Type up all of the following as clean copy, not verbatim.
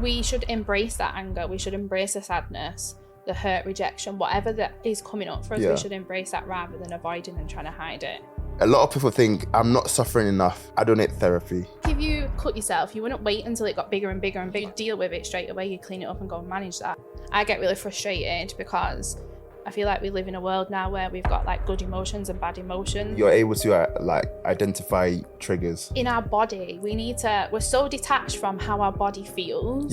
we should embrace that anger. We should embrace the sadness, the hurt, rejection, whatever that is coming up for us. We should embrace that rather than avoiding and trying to hide it. A lot of people think, I'm not suffering enough, I don't need therapy. If you cut yourself, you wouldn't wait until it got bigger and bigger and bigger. You deal with it straight away, you clean it up and go and manage that. I get really frustrated because I feel like we live in a world now where we've got like good emotions and bad emotions. You're able to identify triggers. In our body, we're so detached from how our body feels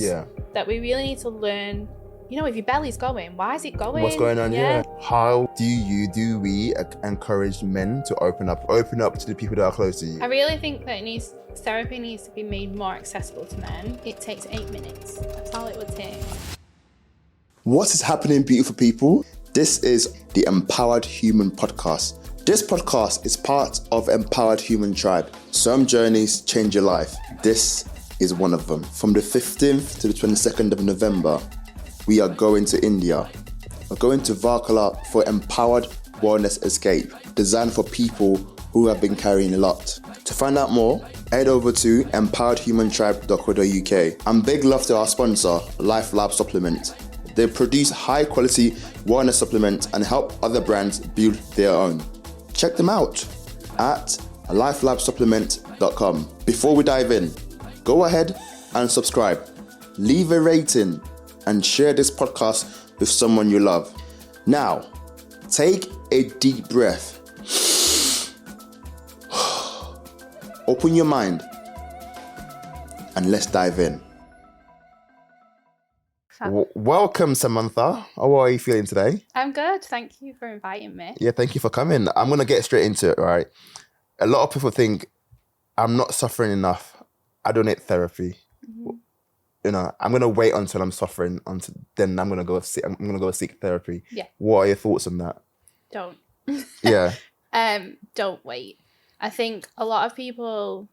that we really need to learn, if your belly's going, why is it going? What's going on? Yeah. How do we encourage men to open up to the people that are close to you? I really think that therapy needs to be made more accessible to men. It takes 8 minutes. That's all it would take. What is happening, beautiful people? This is the Empowered Human Podcast. This podcast is part of Empowered Human Tribe. Some journeys change your life. This is one of them. From the 15th to the 22nd of November, we are going to India. We're going to Varkala for Empowered Wellness Escape, designed for people who have been carrying a lot. To find out more, head over to empoweredhumantribe.co.uk. And big love to our sponsor, Life Lab Supplement. They produce high quality wellness supplements and help other brands build their own. Check them out at lifelabsupplement.com. Before we dive in, go ahead and subscribe, leave a rating, and share this podcast with someone you love. Now, take a deep breath. Open your mind and let's dive in. Welcome, Samantha. How are you feeling today? I'm good. Thank you for inviting me. Yeah, thank you for coming. I'm going to get straight into it, right? A lot of people think, I'm not suffering enough, I don't need therapy. Mm-hmm. I'm going to wait until I'm suffering, then I'm going to go seek therapy. Yeah. What are your thoughts on that? Don't. Yeah. Don't wait. I think a lot of people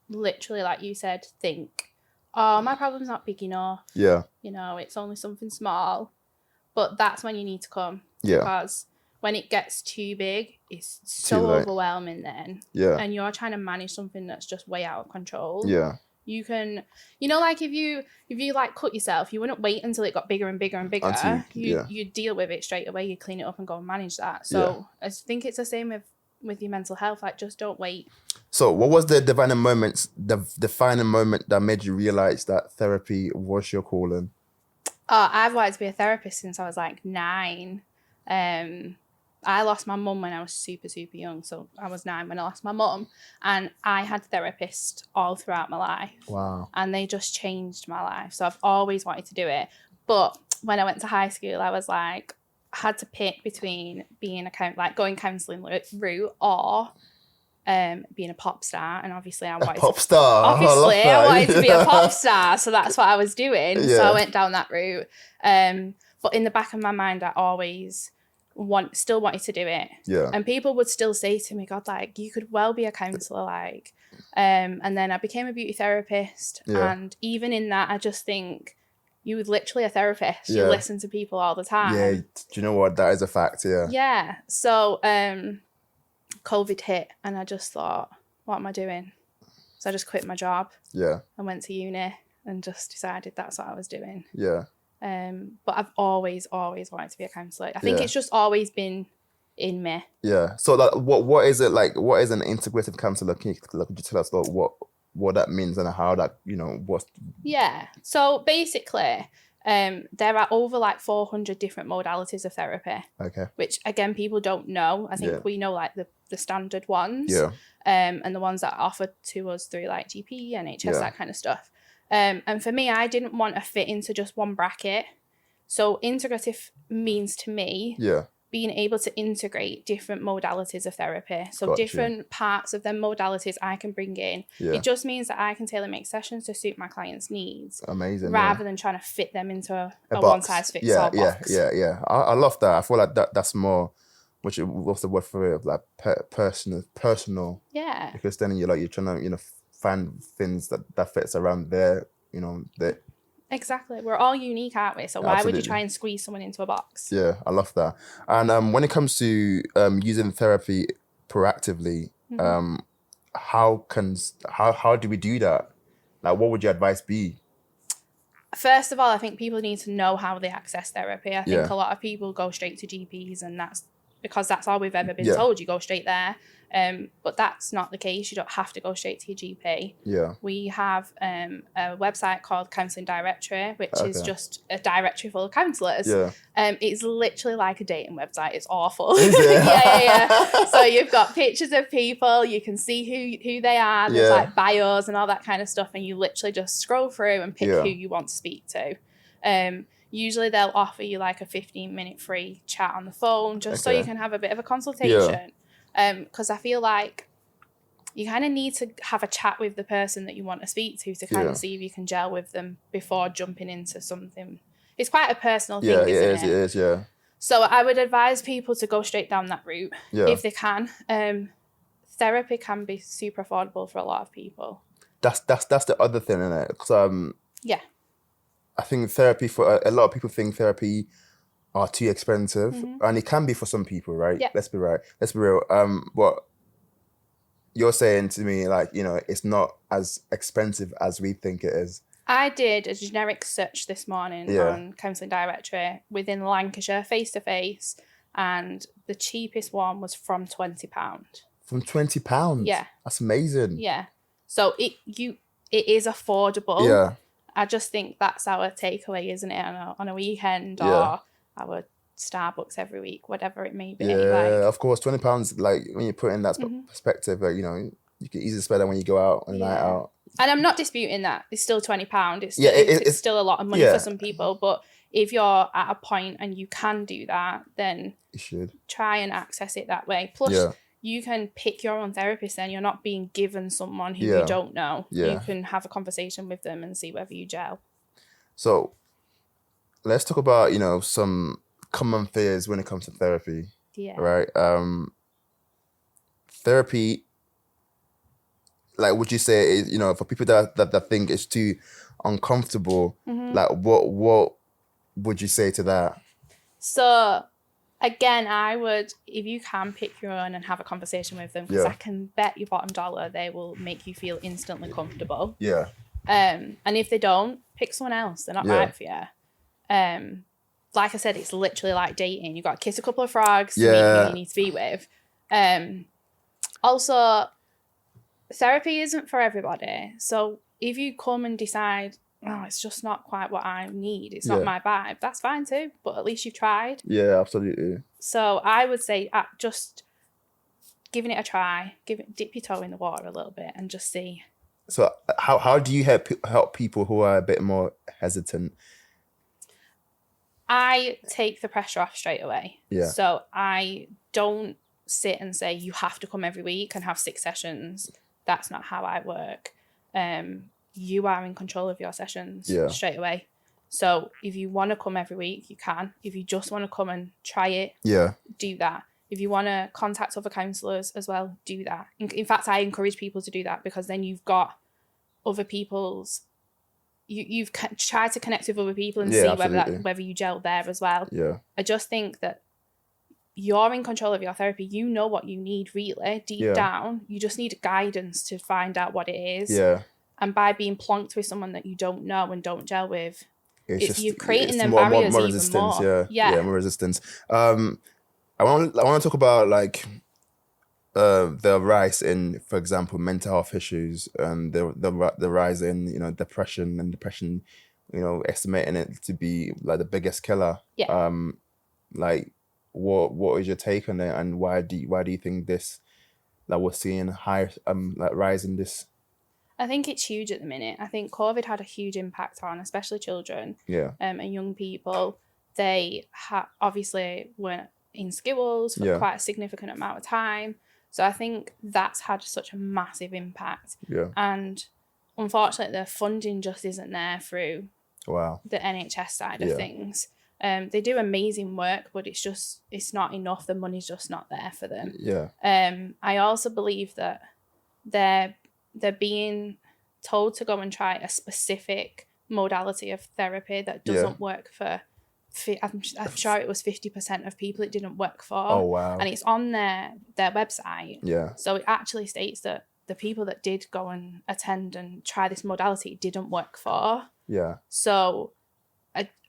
literally, like you said, think, oh, my problem's not big enough. Yeah. It's only something small. But that's when you need to come. Yeah. Because when it gets too big, it's so overwhelming then. Yeah. And you're trying to manage something that's just way out of control. Yeah. You can, like if you like cut yourself, you wouldn't wait until it got bigger and bigger and bigger. You deal with it straight away, you clean it up and go and manage that. So I think it's the same with your mental health, like just don't wait. So what was the defining moment that made you realize that therapy was your calling? I've wanted to be a therapist since I was like 9. I lost my mum when I was super, super young. So I was 9 when I lost my mum, and I had therapists all throughout my life. Wow. And they just changed my life. So I've always wanted to do it. But when I went to high school, I was like, had to pick between being going counselling route or being a pop star. And obviously I wanted pop star. Obviously I wanted to be a pop star, so that's what I was doing. Yeah. So I went down that route. But in the back of my mind, I always still wanted to do it. Yeah. And people would still say to me, God, like you could well be a counsellor, like. And then I became a beauty therapist, and even in that, I just think. You were literally a therapist. Yeah. You listen to people all the time. Yeah, do you know what? That is a fact, yeah. Yeah. So COVID hit and I just thought, what am I doing? So I just quit my job. Yeah. I went to uni and just decided that's what I was doing. Yeah. But I've always wanted to be a counsellor. I think it's just always been in me. Yeah. So what is it like? What is an integrative counsellor? Could you tell us about what that means and how that, what... Yeah. So basically, there are over like 400 different modalities of therapy. Okay. Which, again, people don't know. I think we know like the standard ones. Yeah. And the ones that are offered to us through like GP, NHS, that kind of stuff. And for me, I didn't want to fit into just one bracket. So integrative means to me... Yeah. Being able to integrate different modalities of therapy. So different parts of them modalities I can bring in. Yeah. It just means that I can tailor make sessions to suit my client's needs. Amazing. Rather than trying to fit them into a one-size-fits-all box. Yeah. I love that. I feel like that's more, what's the word for it? Like personal. Yeah. Because then you're trying to, find things that fits around their. Exactly. We're all unique, aren't we? So why would you try and squeeze someone into a box? Yeah, I love that. And when it comes to using therapy proactively, how do we do that? Like, what would your advice be? first of all, I think people need to know how they access therapy. I think Yeah. a lot of people go straight to GPs, and that's because that's all we've ever been Yeah. told. You go straight there. But that's not the case. You don't have to go straight to your GP. Yeah. We have a website called Counselling Directory, which is Okay. just a directory full of counsellors. Yeah. It's literally like a dating website. It's awful. Is it? Yeah. So you've got pictures of people. You can see who they are. There's Yeah. like bios and all that kind of stuff. And you literally just scroll through and pick Yeah. who you want to speak to. Usually they'll offer you like a 15-minute free chat on the phone just so Okay. you can have a bit of a consultation. Because I feel like you kind of need to have a chat with the person that you want to speak to kind of see if you can gel with them before jumping into something. It's quite a personal thing, isn't it? It is, yeah. So I would advise people to go straight down that route if they can. Therapy can be super affordable for a lot of people. That's the other thing, isn't it? Because Yeah. I think therapy for a lot of people think therapy are too expensive, and it can be for some people, right? Yeah. Let's be real. But you're saying to me, like, you know, it's not as expensive as we think it is. I did a generic search this morning on Counselling Directory within Lancashire, face-to-face, and the cheapest one was from £20. From £20? Yeah. That's amazing. Yeah. So it is affordable. Yeah. I just think that's our takeaway, isn't it? On a weekend or our Starbucks every week, whatever it may be. Yeah, of course. £20, like, when you put in that perspective, like, you know, you can easily spend that when you go out on a night out. And I'm not disputing that. It's still £20. It's still a lot of money for some people. But if you're at a point and you can do that, then you should try and access it that way. Plus, you can pick your own therapist then. You're not being given someone who you don't know. Yeah. You can have a conversation with them and see whether you gel. So let's talk about, you know, some common fears when it comes to therapy. Yeah. Right? Therapy, like, would you say, is, you know, for people that think it's too uncomfortable, like, what would you say to that? So, again, I would, if you can, pick your own and have a conversation with them, because I can bet your bottom dollar they will make you feel instantly comfortable. Yeah. And if they don't, pick someone else. They're not right for you. Like I said, it's literally like dating. You've got to kiss a couple of frogs to meet who you need to be with. Also, therapy isn't for everybody. So if you come and decide, oh, it's just not quite what I need, it's not my vibe, that's fine too. But at least you've tried. Yeah, absolutely. So I would say just giving it a try, dip your toe in the water a little bit and just see. So how do you help people who are a bit more hesitant? I take the pressure off straight away. Yeah. So I don't sit and say you have to come every week and have 6 sessions. That's not how I work. You are in control of your sessions straight away. So if you want to come every week, you can. If you just want to come and try it, do that. If you want to contact other counsellors as well, do that. In fact, I encourage people to do that, because then you've got other people's... You've tried to connect with other people and see whether you gel there as well. Yeah. I just think that you're in control of your therapy. You know what you need, really, deep down. You just need guidance to find out what it is. Yeah. And by being plonked with someone that you don't know and don't gel with, you're creating them barriers more even resistance, more. Yeah, more resistance. I want to talk about, like, the rise in, for example, mental health issues, and the rise in, you know, depression, you know, estimating it to be like the biggest killer. Yeah. Like, what is your take on it, and why do you think this, that we're seeing high like rise in this? I think it's huge at the minute. I think COVID had a huge impact on especially children and young people. They obviously weren't in schools for quite a significant amount of time. So I think that's had such a massive impact. Yeah. And unfortunately, the funding just isn't there through the NHS side of things. They do amazing work, but it's not enough. The money's just not there for them. Yeah. I also believe that they're being told to go and try a specific modality of therapy that doesn't work for, I'm sure it was 50% of people it didn't work for. Oh, wow. And it's on their website. Yeah. So it actually states that the people that did go and attend and try this modality didn't work for. Yeah. So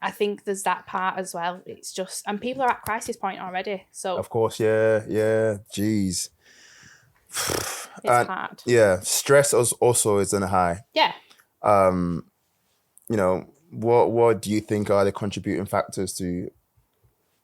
I think there's that part as well. It's just, and people are at crisis point already. So Of course, yeah. Jeez. it's hard. Yeah, stress also is on a high. Yeah. You know, what do you think are the contributing factors to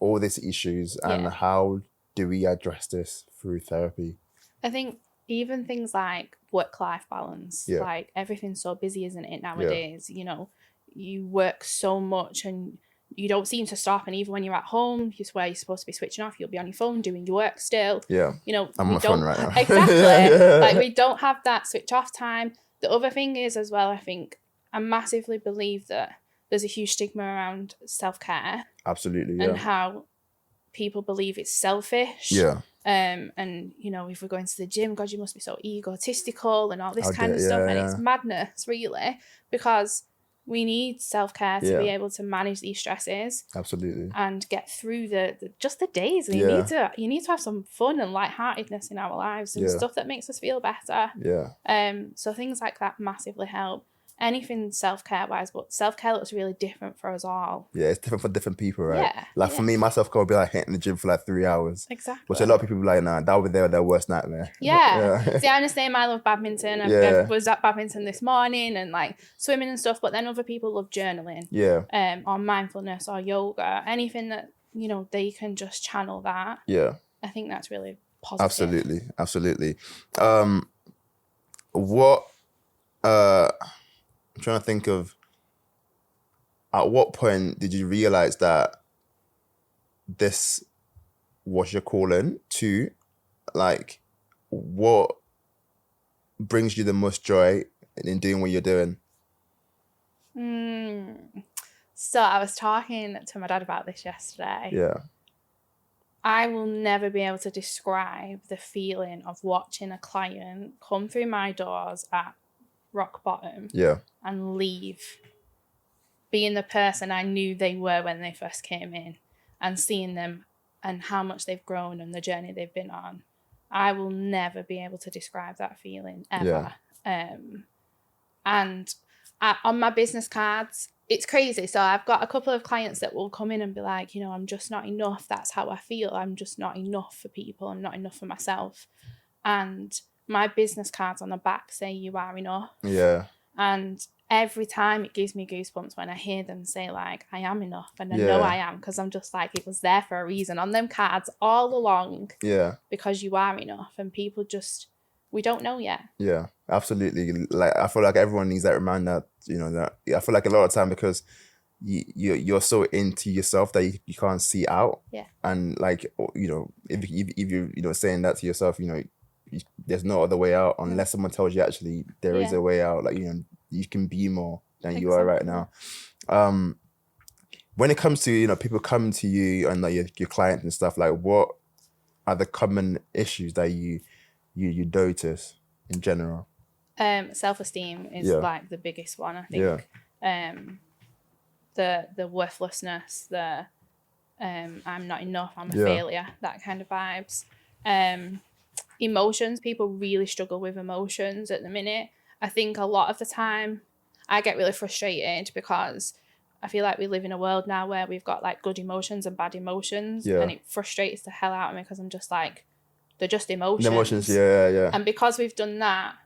all these issues, and how do we address this through therapy? I think even things like work-life balance, like everything's so busy, isn't it, nowadays? You know, you work so much and you don't seem to stop. And even when you're at home, where you're supposed to be switching off, you'll be on your phone doing your work still. Yeah. You know, I'm on my phone right now. Exactly. Like, we don't have that switch off time. The other thing is as well, I think I massively believe that there's a huge stigma around self-care. Absolutely, yeah. And how people believe it's selfish. Yeah. And, you know, if we're going to the gym, God, you must be so egotistical and all this kind of stuff. And it's madness, really, because we need self-care to be able to manage these stresses. Absolutely. And get through just the days. And you need to have some fun and lightheartedness in our lives and stuff that makes us feel better. Yeah. So things like that massively help. Anything self-care wise, but self-care looks really different for us all. Yeah, it's different for different people, right? Yeah. Like for me, my self-care would be like hitting the gym for like 3 hours. Exactly. Which a lot of people be like, nah, that would be their worst nightmare. Yeah. See, I understand, I love badminton. I was at badminton this morning and like swimming and stuff, but then other people love journaling. Yeah. Or mindfulness or yoga. Anything that, you know, they can just channel that. Yeah. I think that's really positive. Absolutely. I'm trying to think of, at what point did you realize that this was your calling to, like, what brings you the most joy in doing what you're doing? So I was talking to my dad about this yesterday. Yeah. I will never be able to describe the feeling of watching a client come through my doors at rock bottom and leave being the person I knew they were when they first came in, and seeing them and how much they've grown and the journey they've been on. I will never be able to describe that feeling ever. And on my business cards, it's crazy. So I've got a couple of clients that will come in and be like, you know, I'm just not enough. That's how I feel. I'm just not enough for people. I'm not enough for myself. And my business cards on the back say you are enough. Yeah. And every time it gives me goosebumps when I hear them say, like, I am enough. And I know I am, because I'm just like, it was there for a reason on them cards all along. Yeah. Because you are enough. And people just, we don't know yet. Yeah, absolutely. Like, I feel like everyone needs that reminder, you know, that I feel like a lot of time, because you're so into yourself that you can't see out. Yeah. And like, you know, if you you know, saying that to yourself, you know, there's no other way out unless someone tells you actually there is a way out. Like, you know, you can be more than you are right now. When it comes to, you know, people coming to you and like your clients and stuff, like, what are the common issues that you notice in general? Self-esteem is like the biggest one, I think. The worthlessness, I'm not enough, I'm a failure, that kind of vibes. Emotions, people really struggle with emotions at the minute. I think a lot of the time I get really frustrated because I feel like we live in a world now where we've got like good emotions and bad emotions, and it frustrates the hell out of me because I'm just like, they're just emotions. Emotions, yeah. And because we've done that,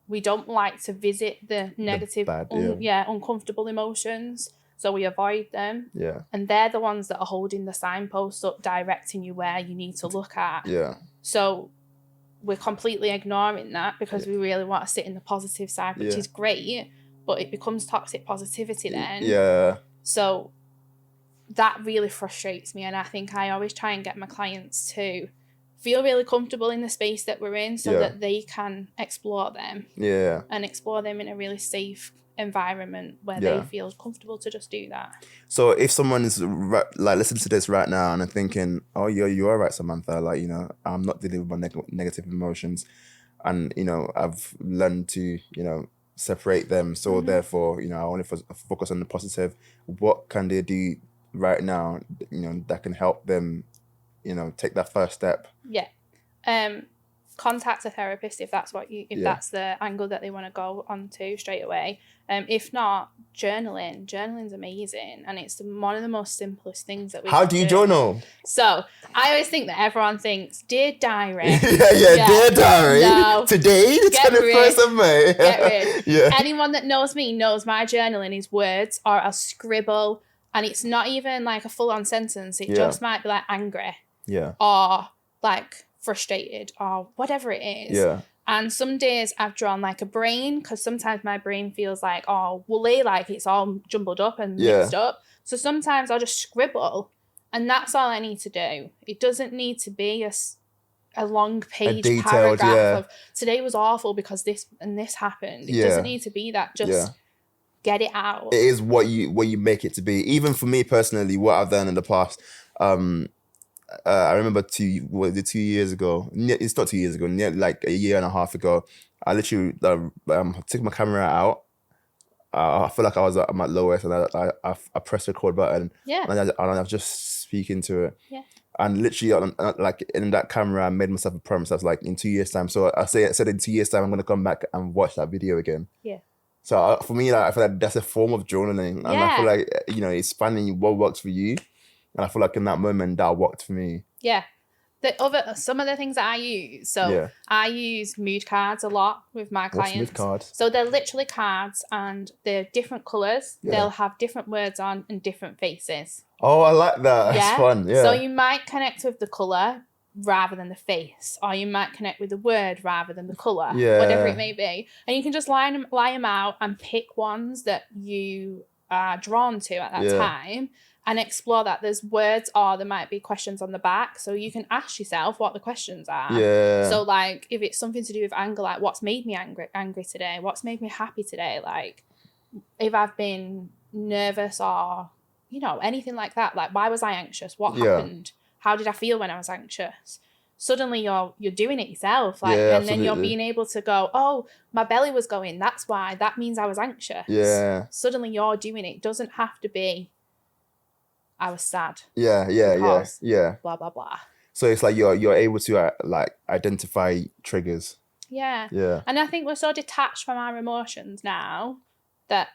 we don't like to visit the negative, uncomfortable emotions. So we avoid them. Yeah. And they're the ones that are holding the signposts up, directing you where you need to look at. Yeah. So we're completely ignoring that because we really want to sit in the positive side, which is great, but it becomes toxic positivity then. Yeah. So that really frustrates me. And I think I always try and get my clients to feel really comfortable in the space that we're in so that they can explore them. Yeah. And explore them in a really safe environment where they feel comfortable to just do that. So if someone is like listening to this right now and they're thinking, oh, you are right, Samantha, like, you know, I'm not dealing with my negative emotions, and, you know, I've learned to, you know, separate them, so therefore, you know, I only focus on the positive. What can they do right now, you know, that can help them, you know, take that first step? Yeah. contact a therapist if that's that's the angle that they want to go onto straight away. If not, journaling's amazing, and it's one of the most simplest things that we How do you journal? So I always think that everyone thinks, dear diary. Dear diary. No. Today, the 21st of May. Get rid. Yeah. Anyone that knows me knows my journaling is words, or I'll scribble, and it's not even like a full-on sentence. It just might be like angry. Yeah. Or like frustrated, or whatever it is. Yeah. And some days I've drawn like a brain, because sometimes my brain feels like, woolly, like it's all jumbled up and mixed up. So sometimes I'll just scribble, and that's all I need to do. It doesn't need to be a long page paragraph of today was awful because this and this happened. It doesn't need to be that. Just get it out. It is what you make it to be. Even for me personally, what I've done in the past, I remember 2 years ago. It's not 2 years ago. Like a year and a half ago, I literally took my camera out. I feel like I was at my lowest, and I pressed the record button. Yeah. And I was just speaking to it. Yeah. And literally, like in that camera, I made myself a promise. I was like, in 2 years' time. So I said in 2 years' time, I'm gonna come back and watch that video again. Yeah. So for me, like, I feel like that's a form of journaling, and I feel like it's finding what works for you. And I feel like in that moment, that worked for me. Yeah. Some of the things that I use. So I use mood cards a lot with my clients. What's mood cards? So they're literally cards, and they're different colours. Yeah. They'll have different words on and different faces. Oh, I like that. That's fun. Yeah. So you might connect with the colour rather than the face, or you might connect with the word rather than the colour. Yeah. Whatever it may be. And you can just lie them out and pick ones that you are drawn to at that time. And explore that. There's words, or there might be questions on the back. So you can ask yourself what the questions are. Yeah. So like if it's something to do with anger, like what's made me angry today? What's made me happy today? Like if I've been nervous, or, anything like that. Like why was I anxious? What happened? How did I feel when I was anxious? Suddenly you're doing it yourself. Like and then you're being able to go, oh, my belly was going. That's why. That means I was anxious. Yeah. Suddenly you're doing it. It doesn't have to be I was sad. Yeah. Blah, blah, blah. So it's like you're able to like identify triggers. Yeah. Yeah. And I think we're so detached from our emotions now that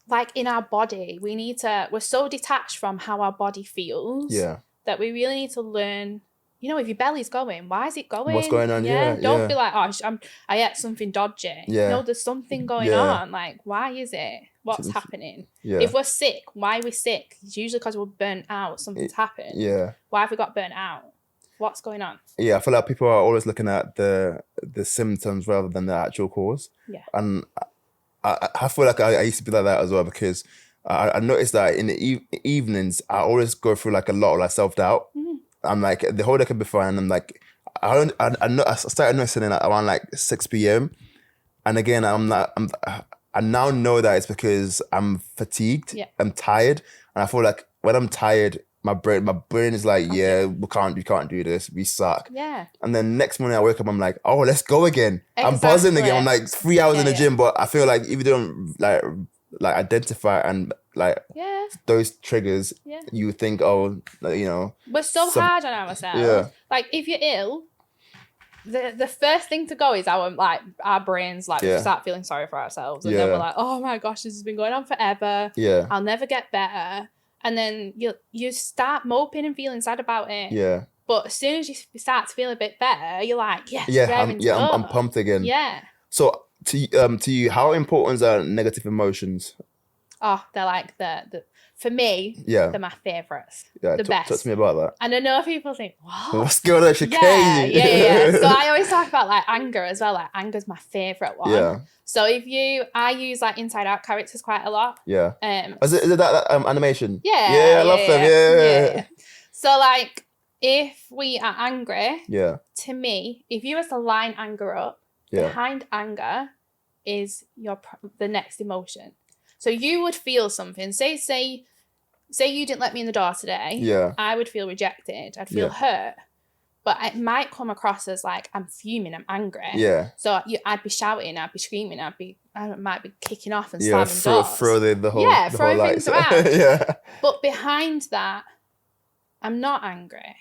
like in our body, we're so detached from how our body feels that we really need to learn, if your belly's going, why is it going? What's going on? Yeah. Don't be like, I ate something dodgy. Yeah. No, there's something going on. Like, why is it? What's happening? Yeah. If we're sick, why are we sick? It's usually because we're burnt out. Something's happened. Yeah. Why have we got burnt out? What's going on? Yeah, I feel like people are always looking at the symptoms rather than the actual cause. Yeah. And I feel like I used to be like that as well, because I noticed that in the evenings, I always go through like a lot of like self-doubt. Mm. I'm like, the whole day can be fine. And I'm like, I started noticing it around like 6 p.m. And again, I now know that it's because I'm fatigued. Yeah. I'm tired. And I feel like when I'm tired, my brain is like, we can't do this. We suck. Yeah. And then next morning I wake up, I'm like, oh, let's go again. Exactly. I'm buzzing again. I'm like 3 hours in the gym, but I feel like if you don't like identify and like those triggers, you think, we're so hard on ourselves. Yeah. Like if you're ill, the first thing to go is our brains we start feeling sorry for ourselves, and then we're like, oh my gosh, this has been going on forever. Yeah, I'll never get better. And then you start moping and feeling sad about it. Yeah. But as soon as you start to feel a bit better, you're like, I'm pumped again. Yeah. So to you, how important are negative emotions? Oh, they're like for me, they're my favourites. Yeah, best. Talk to me about that. And I know people think, what? What's going on? You're crazy. Yeah. So I always talk about like anger as well. Like anger's my favourite one. Yeah. So I use like inside out characters quite a lot. Yeah. Is it that animation? Yeah. Yeah, I love them. Yeah. So like if we are angry, to me, if you was to line anger up, behind anger is the next emotion. So you would feel something. Say you didn't let me in the door today. Yeah. I would feel rejected. I'd feel hurt. But it might come across as like I'm fuming, I'm angry. Yeah. So I'd be shouting, I'd be screaming, I might be kicking off and slamming doors. Throw the whole throw whole things around. Yeah. But behind that, I'm not angry.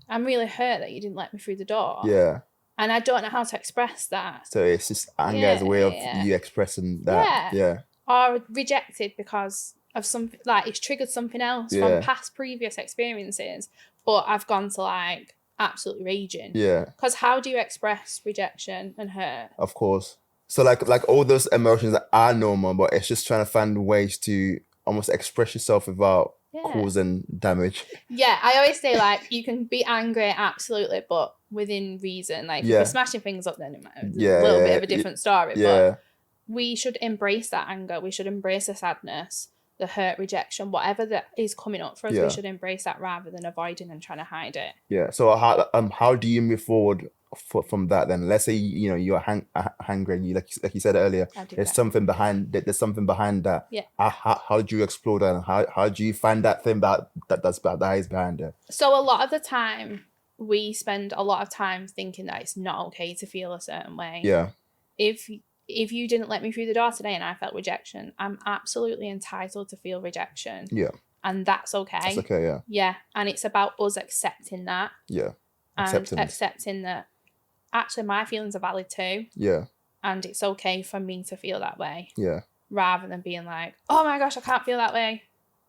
I'm really hurt that you didn't let me through the door. Yeah. And I don't know how to express that. So it's just anger as a way of you expressing that. Yeah. Or rejected because of something, like it's triggered something else from past previous experiences, but I've gone to like absolutely raging. Yeah. Because how do you express rejection and hurt? Of course. So like all those emotions are normal, but it's just trying to find ways to almost express yourself without causing damage. Yeah, I always say like you can be angry, absolutely, but within reason. Like if you're smashing things up, then it's a little bit of a different story. Yeah. But we should embrace that anger. We should embrace the sadness, the hurt, rejection, whatever that is coming up for us. We should embrace that rather than avoiding and trying to hide it. Yeah. So how do you move forward from that then? Let's say you're hungry and you like you said earlier, there's something behind that. Yeah. How do you explore that, and how do you find that thing that is behind it? So a lot of the time we spend a lot of time thinking that it's not okay to feel a certain way. Yeah. If you didn't let me through the door today and I felt rejection, I'm absolutely entitled to feel rejection. Yeah. And that's okay. That's okay, yeah. Yeah. And it's about us accepting that. Yeah. And accepting that actually my feelings are valid too. Yeah. And it's okay for me to feel that way. Yeah. Rather than being like, oh my gosh, I can't feel that way.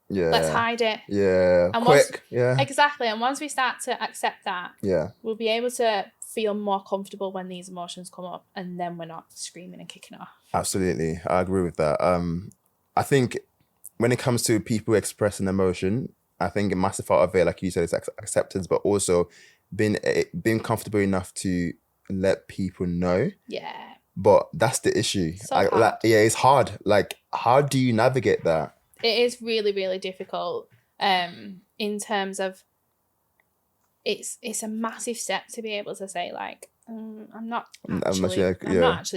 Yeah. Let's hide it. Yeah. And quick. Yeah. Exactly. And once we start to accept that, we'll be able to feel more comfortable when these emotions come up, and then we're not screaming and kicking off. Absolutely. I agree with that. I think when it comes to people expressing emotion, I think a massive part of it, like you said, is acceptance, but also being comfortable enough to let people know. Yeah. But that's the issue. It's hard. Like, how do you navigate that? It is really, really difficult. In terms of, it's a massive step to be able to say like, I'm not actually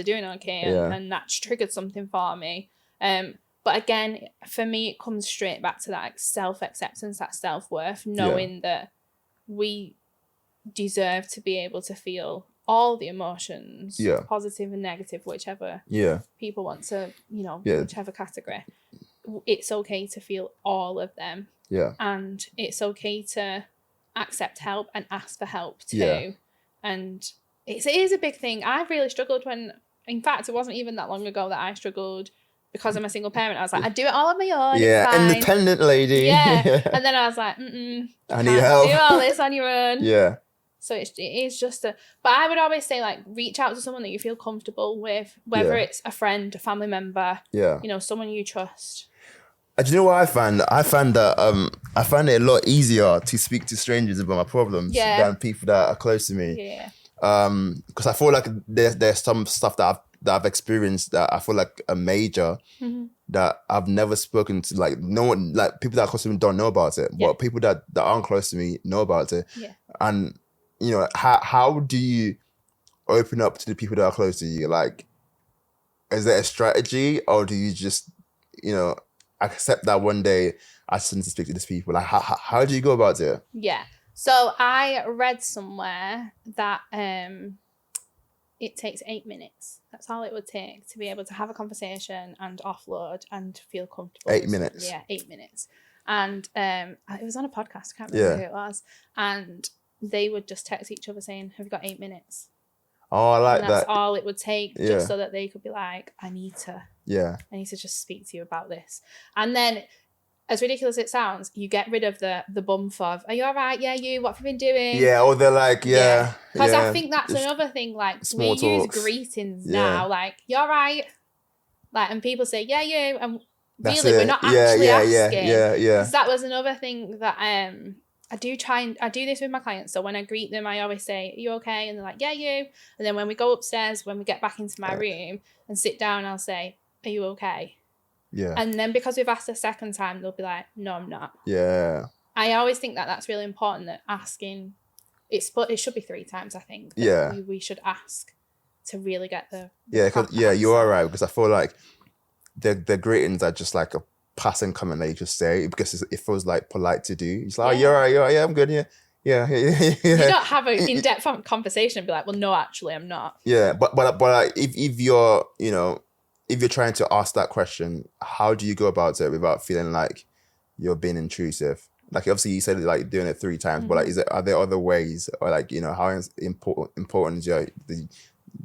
doing okay, and that's triggered something for me. But again, for me, it comes straight back to that like, self-acceptance, that self-worth, knowing that we deserve to be able to feel all the emotions, positive and negative, whichever people want to, whichever category. It's okay to feel all of them. Yeah. And it's okay to accept help and ask for help too. Yeah. And it is a big thing. I've really struggled in fact, it wasn't even that long ago that I struggled because I'm a single parent. I was like, I do it all on my own. Yeah, independent lady. Yeah. And then I was like, I need help. Do all this on your own. Yeah. So it is just but I would always say like reach out to someone that you feel comfortable with, whether it's a friend, a family member, someone you trust. Do you know what I find? I find that I find it a lot easier to speak to strangers about my problems than people that are close to me. Yeah. Because I feel like there's some stuff that I've experienced that I feel like a major that I've never spoken to, like no one, like people that are close to me don't know about it, but people that aren't close to me know about it. Yeah. And how do you open up to the people that are close to you? Like, is there a strategy, or do you just accept that one day I just need to speak to these people? Like, how do you go about it? Yeah. So I read somewhere that it takes 8 minutes. That's all it would take to be able to have a conversation and offload and feel comfortable. 8 minutes. Yeah, 8 minutes. And it was on a podcast. I can't remember who it was. And they would just text each other saying, have you got 8 minutes? Oh, I like that. That's all it would take, just so that they could be like, I need to just speak to you about this. And then, as ridiculous as it sounds, you get rid of the bump of, are you all right? Yeah, you, what have you been doing? Yeah, or they're like, Because I think that's another thing, like, we talks. use greetings now, like, you all right? Like, and people say, yeah, you, and really, we're not actually asking. Yeah. Because that was another thing that I do this with my clients. So when I greet them, I always say, are you okay? And they're like, yeah, you. And then when we go upstairs, when we get back into my room and sit down, I'll say, are you okay? Yeah. And then because we've asked a second time, they'll be like, no, I'm not. Yeah. I always think that that's really important, that asking, it should be 3 times, I think. We should ask to really get the you are right, because I feel like the greetings are just like a passing comment that you just say because it feels like polite to do. It's like, oh, you're right, yeah, I'm good, yeah. Yeah. You don't have an in-depth conversation and be like, well, no, actually, I'm not. Yeah, but if you're, if you're trying to ask that question, how do you go about it without feeling like you're being intrusive? Like obviously you said like doing it 3 times, but like are there other ways, or like, you know, how important is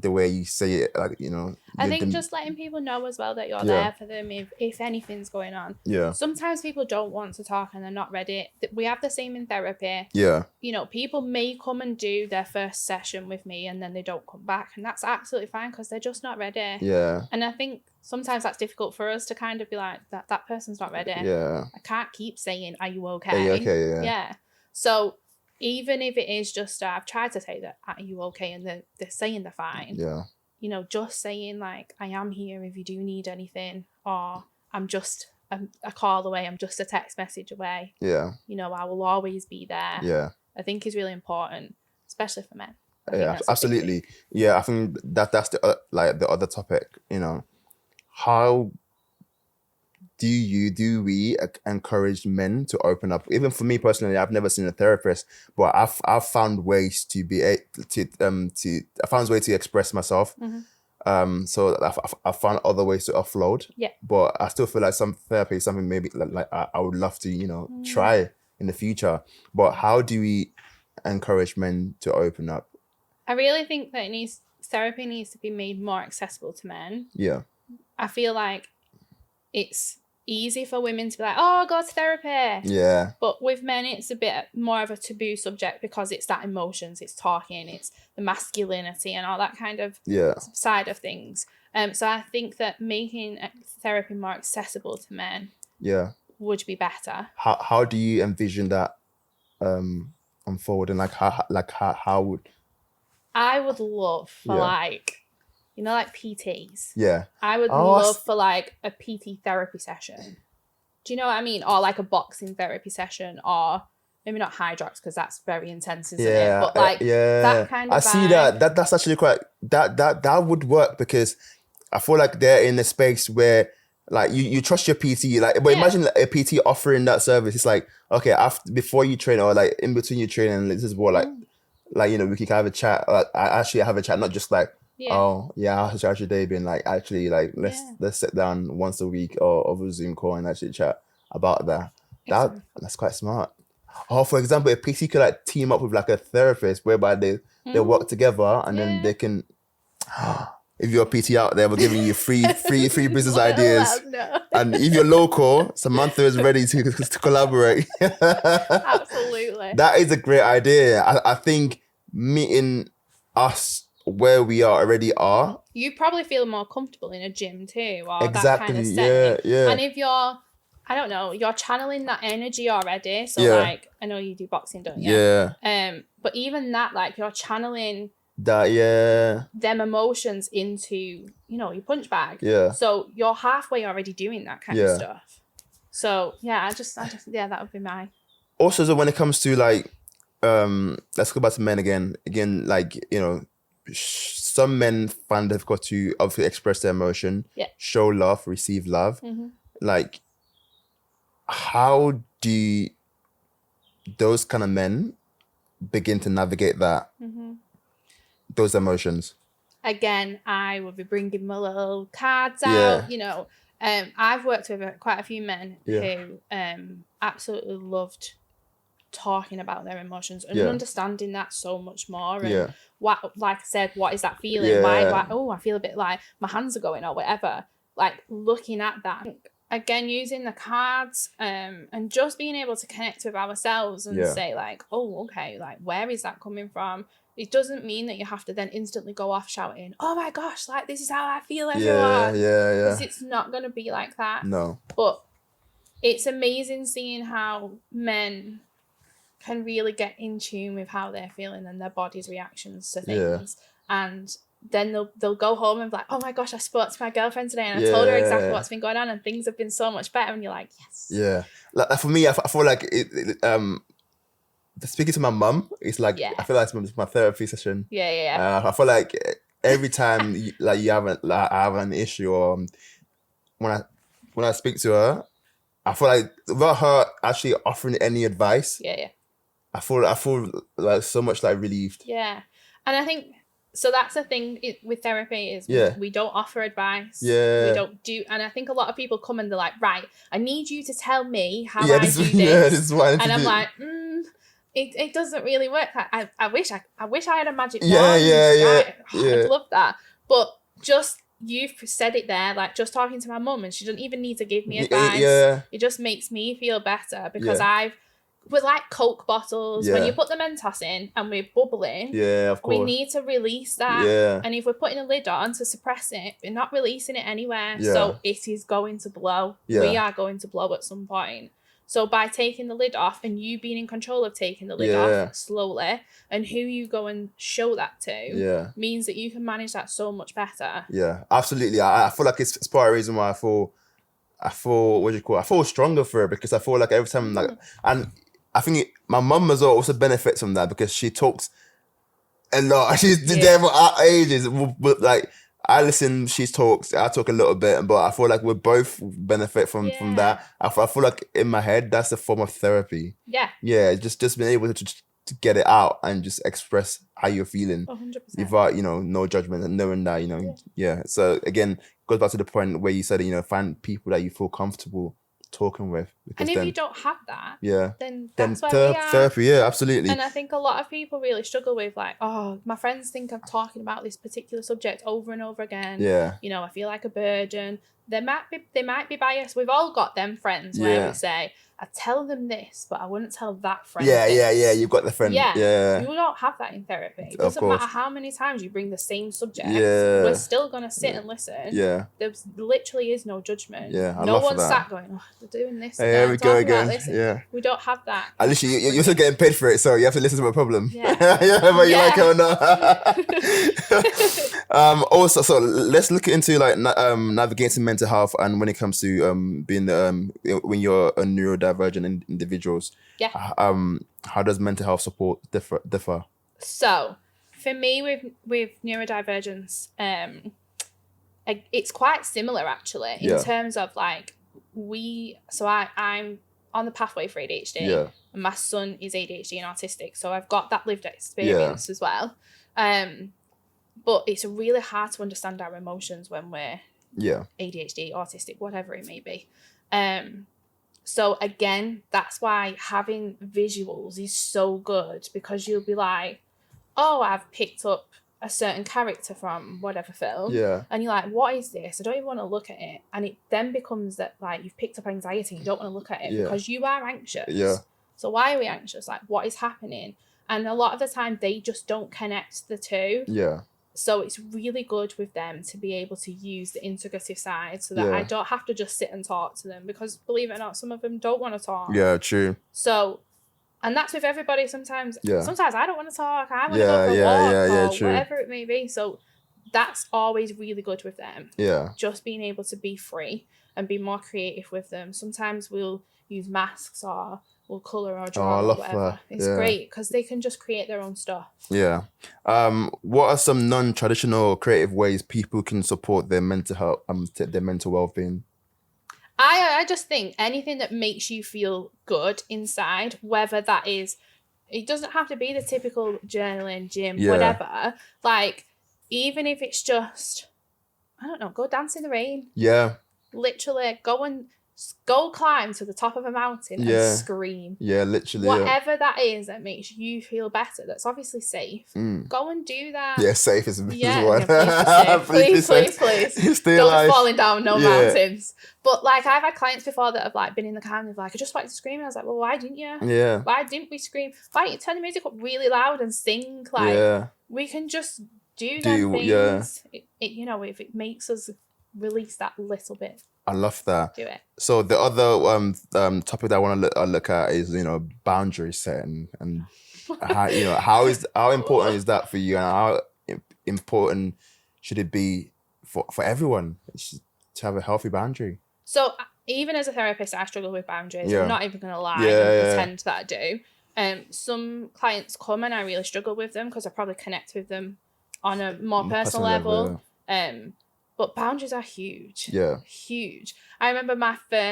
the way you say it, like, you know? I think just letting people know as well that you're Yeah. there for them if anything's going on. Yeah. Sometimes people don't want to talk and they're not ready. We have the same in therapy. Yeah. You know, people may come and do their first session with me and then they don't come back, and that's absolutely fine because they're just not ready. Yeah. And I think sometimes that's difficult for us to kind of be like, that person's not ready. Yeah. I can't keep saying, are you okay? Are you okay? Yeah. So even if it is just, I've tried to say that, are you okay? And they're saying they're fine. Yeah. You know, just saying like, I am here if you do need anything, or I'm just a call away, I'm just a text message away. Yeah. You know, I will always be there. Yeah. I think is really important, especially for men. Yeah, absolutely. Yeah, I think that's the like the other topic, you know. How do we encourage men to open up? Even for me personally, I've never seen a therapist, but I've found ways to I found ways to express myself. So I found other ways to offload. Yeah. But I still feel like some therapy is something maybe like I would love to, you know, try in the future. But how do we encourage men to open up? I really think that therapy needs to be made more accessible to men. Yeah. I feel like it's easy for women to be like, oh, go to therapy. Yeah. But with men, it's a bit more of a taboo subject because it's that emotions, it's talking, it's the masculinity and all that kind of side of things. So I think that making therapy more accessible to men would be better. How do you envision that unfold, and how would I would love for like, you know, like PTs. Yeah. I would love for like a PT therapy session. Do you know what I mean? Or like a boxing therapy session, or maybe not Hydrox because that's very intense, isn't it? But like that kind of I see that's actually quite that would work, because I feel like they're in a space where like you trust your PT, like, but imagine like, a PT offering that service. It's like, okay, before you train, or like in between your training, this is what like, you know, we can have a chat. I actually have a chat, not just like, oh yeah, how's your day been? Like actually, like let's sit down once a week or over Zoom call and actually chat about that. That's quite smart. Or for example, a PT could like team up with like a therapist, whereby they work together, and then they can. If you're a PT out there, we're giving you free business ideas. And if you're local, Samantha is ready to collaborate. Absolutely. That is a great idea. I think meeting us where we already are. You probably feel more comfortable in a gym too, or Exactly. that kind of setting. Yeah. And if you're, I don't know, you're channeling that energy already. So like, I know you do boxing, don't you? Yeah. But even that, like, you're channeling that them emotions into, you know, your punch bag. Yeah. So you're halfway already doing that kind of stuff. So I just that would be my. Also, so when it comes to like, let's go back to men again, like, you know, some men find it difficult to obviously express their emotion, show love, receive love. Like, how do those kind of men begin to navigate that? Those emotions? Again, I would be bringing my little cards out, you know. I've worked with quite a few men who absolutely loved talking about their emotions and understanding that so much more. And what, like I said, what is that feeling? Why, oh, I feel a bit like my hands are going or whatever. Like looking at that. Again, using the cards and just being able to connect with ourselves and say like, oh, okay, like where is that coming from? It doesn't mean that you have to then instantly go off shouting, oh my gosh, like this is how I feel, everyone. Because it's not going to be like that. No. But it's amazing seeing how men can really get in tune with how they're feeling and their body's reactions to things. And then they'll go home and be like, oh my gosh, I spoke to my girlfriend today and I told her exactly what's been going on and things have been so much better. And you're like, yes. Yeah. Like for me, I feel like speaking to my mum, it's like, I feel like it's my therapy session. I feel like every time I have an issue, or when I speak to her, I feel like without her actually offering any advice, I feel like so much like relieved. Yeah. And I think So that's the thing with therapy is we don't offer advice. Yeah. We don't do, and I think a lot of people come and they're like, right, I need you to tell me how I this, do this. Yeah, this is what I need and to I'm do. like, it doesn't really work. I wish I had a magic wand. I'd love that. But just you've said it there, like just talking to my mum, and she doesn't even need to give me advice. It just makes me feel better because we're like Coke bottles. When you put the Mentos in and we're bubbling, of course. we need to release that. Yeah. And if we're putting a lid on to suppress it, we're not releasing it anywhere. So it is going to blow. We are going to blow at some point. So by taking the lid off and you being in control of taking the lid off slowly, and who you go and show that to means that you can manage that so much better. Yeah, absolutely. I feel like it's part of the reason why I feel what do you call it? I feel stronger for it, because I feel like every time and I think my mum as well also benefits from that, because she talks a lot. She's there for ages. Like I listen, she talks, I talk a little bit, but I feel like we both benefit from that. I feel like in my head, that's a form of therapy. Yeah, just being able to get it out and just express how you're feeling 100%. without, no judgment, and knowing that, So again, it goes back to the point where you said, find people that you feel comfortable talking with. And if you don't have that, then that's where we are. Therapy, absolutely. And I think a lot of people really struggle with like, oh, my friends think I'm talking about this particular subject over and over again. I feel like a burden. They might be biased. We've all got them friends where we say, I tell them this, but I wouldn't tell that friend this. You've got the friend. Yeah. You don't have that in therapy. It doesn't matter how many times you bring the same subject. Yeah. We're still going to sit and listen. Yeah. There literally is no judgment. Yeah, no one's sat going, oh, they're doing this again. Here we go again. Yeah. We don't have that. At least you're still getting paid for it, so you have to listen to my problem. Yeah. But you like it or not. Also, so let's look into like navigating mental health, and when it comes to being when you're a neurodivergent individuals. Yeah. How does mental health support differ? So, for me, with neurodivergence, it's quite similar actually in terms of like I'm on the pathway for ADHD. Yeah. And my son is ADHD and autistic, so I've got that lived experience as well. But it's really hard to understand our emotions when we're ADHD, autistic, whatever it may be. So again, that's why having visuals is so good, because you'll be like, oh, I've picked up a certain character from whatever film. Yeah. And you're like, what is this? I don't even want to look at it. And it then becomes that like you've picked up anxiety and you don't want to look at it because you are anxious. Yeah. So why are we anxious? Like, what is happening? And a lot of the time they just don't connect the two. Yeah. So it's really good with them to be able to use the integrative side so that I don't have to just sit and talk to them, because believe it or not, some of them don't want to talk. Yeah, true. So, and that's with everybody sometimes. Yeah. Sometimes I don't want to talk. I want to go for a walk or whatever it may be. So that's always really good with them. Yeah. Just being able to be free and be more creative with them. Sometimes we'll use masks or we'll colour or draw or whatever. That. It's great because they can just create their own stuff. Yeah. What are some non-traditional creative ways people can support their mental health, their mental well-being? I just think anything that makes you feel good inside, whether that is, it doesn't have to be the typical journaling, gym, whatever. Like, even if it's just, I don't know, go dance in the rain. Yeah. Literally, go climb to the top of a mountain and scream. Yeah, literally. Whatever that is that makes you feel better, that's obviously safe. Go and do that. Yeah, safe is the one. Yeah, please. Stay Don't alive. be falling down mountains. But like, I've had clients before that have like been in the car and they've like, I just wanted to scream. And I was like, well, why didn't you? Yeah. Why didn't we scream? Why don't you turn the music up really loud and sing? Like, we can just do them things. It, if it makes us release that little bit. I love that. Do it. So the other topic that I want to look at is boundary setting, and how important is that for you, and how important should it be for everyone to have a healthy boundary? So even as a therapist, I struggle with boundaries. I'm not even going to lie and pretend that I do. Some clients come and I really struggle with them because I probably connect with them on a more personal level. But boundaries are huge. Yeah. Huge. I remember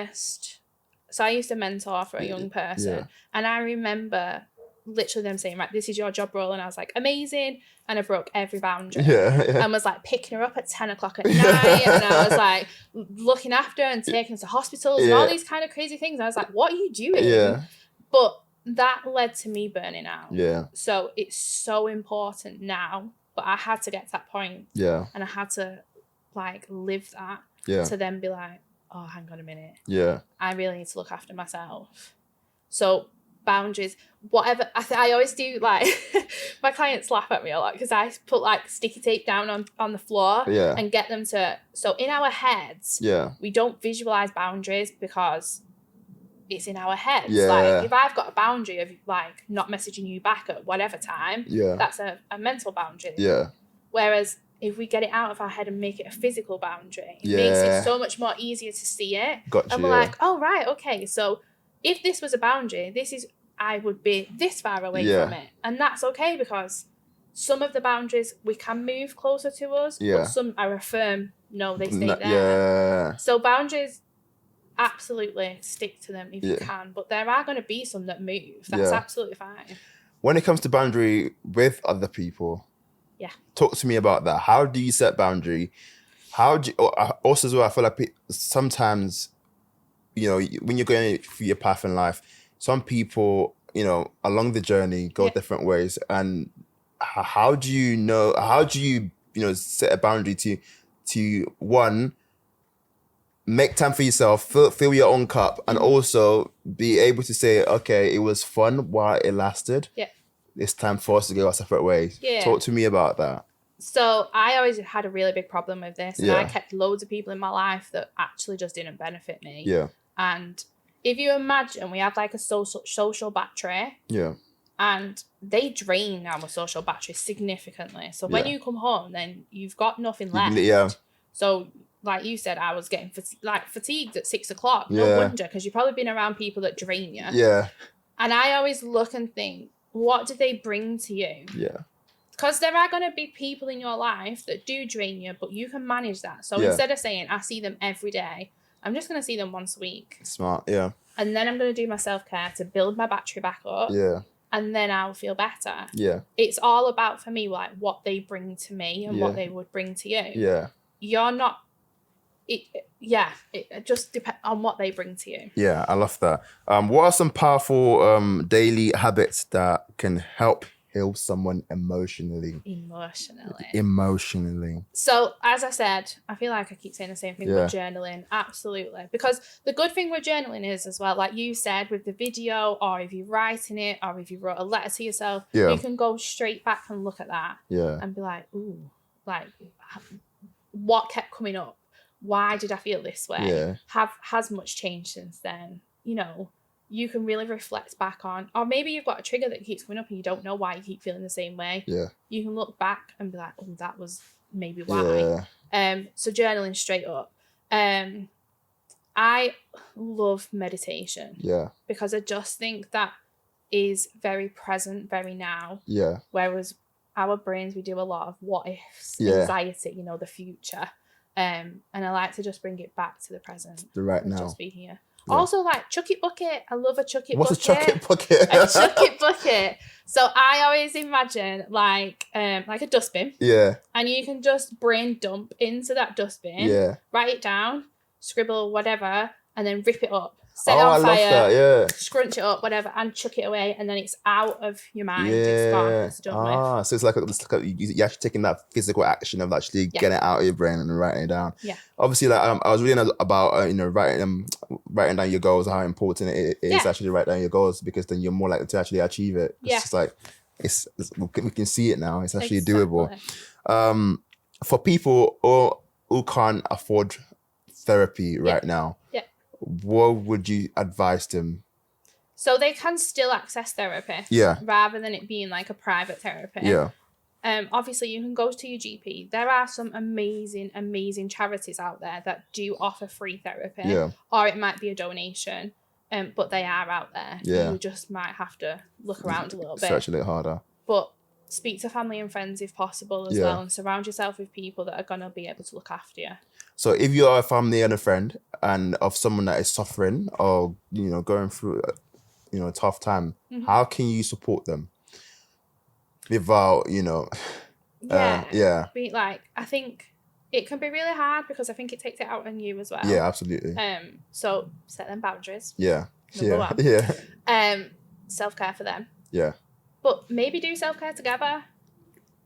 so I used to mentor for a young person. And I remember literally them saying, right, this is your job role. And I was like, amazing. And I broke every boundary. Yeah. And was like picking her up at 10 o'clock at night. And I was like looking after her and taking her to hospitals and all these kind of crazy things. I was like, what are you doing? Yeah. But that led to me burning out. Yeah. So it's so important now. But I had to get to that point. Yeah. And I had to like live that. Yeah. To then be like, oh, hang on a minute. Yeah. I really need to look after myself. So boundaries, whatever. I always do, like, my clients laugh at me a lot because I put like sticky tape down on the floor and get them to, so in our heads, we don't visualize boundaries because it's in our heads. Like if I've got a boundary of like not messaging you back at whatever time, that's a mental boundary. Whereas if we get it out of our head and make it a physical boundary, it makes it so much more easier to see it. And we're like, oh, right, okay. So if this was a boundary, I would be this far away from it. And that's okay because some of the boundaries we can move closer to us, but some are a firm, no, they stay there. So boundaries, absolutely stick to them if you can. But there are going to be some that move. That's absolutely fine. When it comes to boundary with other people, talk to me about that. How do you set boundary? How do you, also as well, I feel like sometimes, you know, when you're going through your path in life, some people, you know, along the journey go different ways. And how do you set a boundary to one, make time for yourself, fill your own cup, and also be able to say, okay, it was fun while it lasted. It's time for us to go our separate ways. Talk to me about that. So I always had a really big problem with this. And I kept loads of people in my life that actually just didn't benefit me. And if you imagine we have like a social battery. And they drain our social battery significantly. So when you come home, then you've got nothing left. So like you said, I was getting fatigued at 6 o'clock. No wonder, because you've probably been around people that drain you. And I always look and think, what do they bring to you? Because there are going to be people in your life that do drain you, but you can manage that. So instead of saying, I see them every day, I'm just going to see them once a week. Smart, And then I'm going to do my self-care to build my battery back up. And then I'll feel better. It's all about, for me, like what they bring to me and what they would bring to you. You're not... It just depends on what they bring to you. I love that. What are some powerful daily habits that can help heal someone emotionally? So as I said, I feel like I keep saying the same thing with journaling. Absolutely. Because the good thing with journaling is as well, like you said, with the video, or if you're writing it, or if you wrote a letter to yourself, you can go straight back and look at that and be like, ooh, like what kept coming up? Why did I feel this way? Has much changed since then? You know, you can really reflect back on, or maybe you've got a trigger that keeps coming up and you don't know why you keep feeling the same way. You can look back and be like, oh, that was maybe why. So journaling straight up. I love meditation. Because I just think that is very present, very now. Whereas our brains, we do a lot of what ifs, anxiety, you know, the future. And I like to just bring it back to the present. The right now. Just be here. Also, like, chuck it bucket. I love a chuck it bucket. What's a chuck it bucket? A chuck it bucket. So I always imagine like a dustbin. And you can just brain dump into that dustbin. Write it down, scribble, whatever, and then rip it up. Set it on fire. I love that, scrunch it up, whatever, and chuck it away, and then it's out of your mind. It's gone. It's done with. So it's like you're actually taking that physical action of actually getting it out of your brain and writing it down. Obviously, like I was reading about writing down your goals, how important it is actually write down your goals, because then you're more likely to actually achieve it. It's just like we can see it now. It's actually doable. For people who can't afford therapy right now. What would you advise them? So they can still access therapy. Rather than it being like a private therapy. Obviously, you can go to your GP. There are some amazing charities out there that do offer free therapy. Or it might be a donation. But they are out there. You just might have to look around a little bit. Search a little harder. But speak to family and friends if possible as well. And surround yourself with people that are going to be able to look after you. So if you are a family and a friend and of someone that is suffering or, you know, going through, tough time, how can you support them without, I think it can be really hard because I think it takes it out on you as well. Yeah, absolutely. So set them boundaries. Yeah. Number one. Yeah. Self-care for them. Yeah. But maybe do self-care together.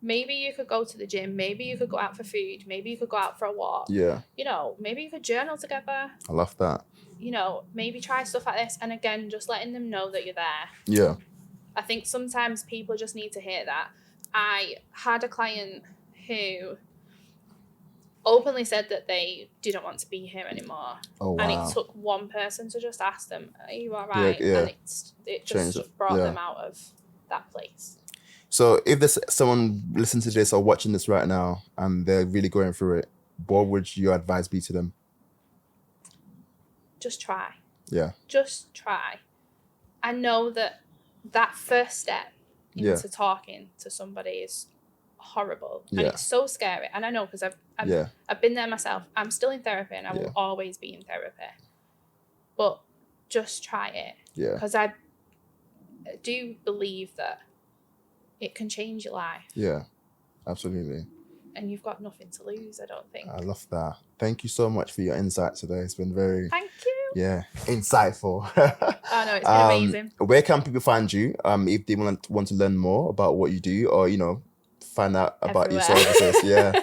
Maybe you could go to the gym. Maybe you could go out for food. Maybe you could go out for a walk. Yeah. Maybe you could journal together. I love that. Maybe try stuff like this. And again, just letting them know that you're there. Yeah. I think sometimes people just need to hear that. I had a client who openly said that they didn't want to be here anymore. Oh, wow. And it took one person to just ask them, are you all right? Yeah. And it just brought them out of that place. So if there's someone listening to this or watching this right now and they're really going through it, what would your advice be to them? Just try. Yeah. Just try. I know that first step into talking to somebody is horrible. And it's so scary. And I know because I've been there myself. I'm still in therapy and I will always be in therapy. But just try it. Yeah. Because I do believe that it can change your life. Yeah, absolutely. And you've got nothing to lose, I don't think. I love that. Thank you so much for your insight today. It's been very... Thank you. Yeah, insightful. Oh, no, it's been amazing. Where can people find you if they want to learn more about what you do or, find out about your services? Yeah.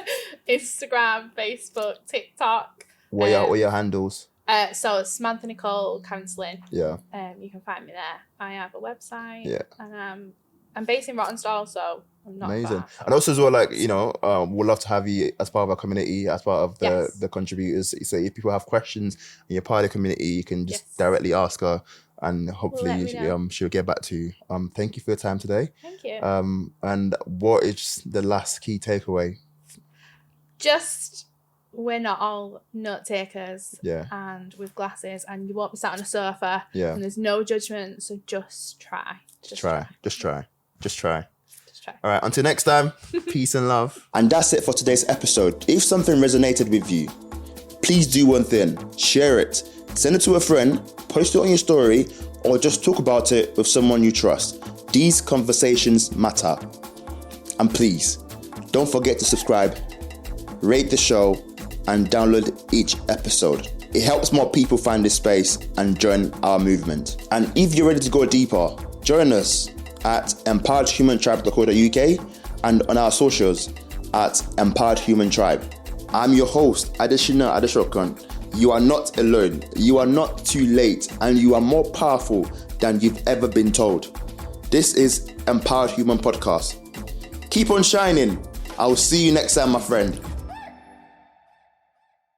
Instagram, Facebook, TikTok. What are your handles? So Samantha Nicole Counselling. Yeah. You can find me there. I have a website. Yeah. And I'm based in Rottenstall, so I'm not amazing. far. And also as well, we'd love to have you as part of our community, as part of the contributors. So if people have questions and you're part of the community, you can just directly ask her and hopefully she'll get back to you. Thank you for your time today. Thank you. And what is the last key takeaway? Just we're not all note takers and with glasses and you won't be sat on a sofa and there's no judgment, so just try. Just try. All right, until next time, peace and love. And that's it for today's episode. If something resonated with you, please do one thing, share it, send it to a friend, post it on your story, or just talk about it with someone you trust. These conversations matter. And please, don't forget to subscribe, rate the show, and download each episode. It helps more people find this space and join our movement. And if you're ready to go deeper, join us at empoweredhumantribe.co.uk and on our socials at Empowered Human Tribe. I'm your host, Adeshina Adeshokon. You are not alone, you are not too late, and you are more powerful than you've ever been told. This is Empowered Human Podcast. Keep on shining. I will see you next time, my friend.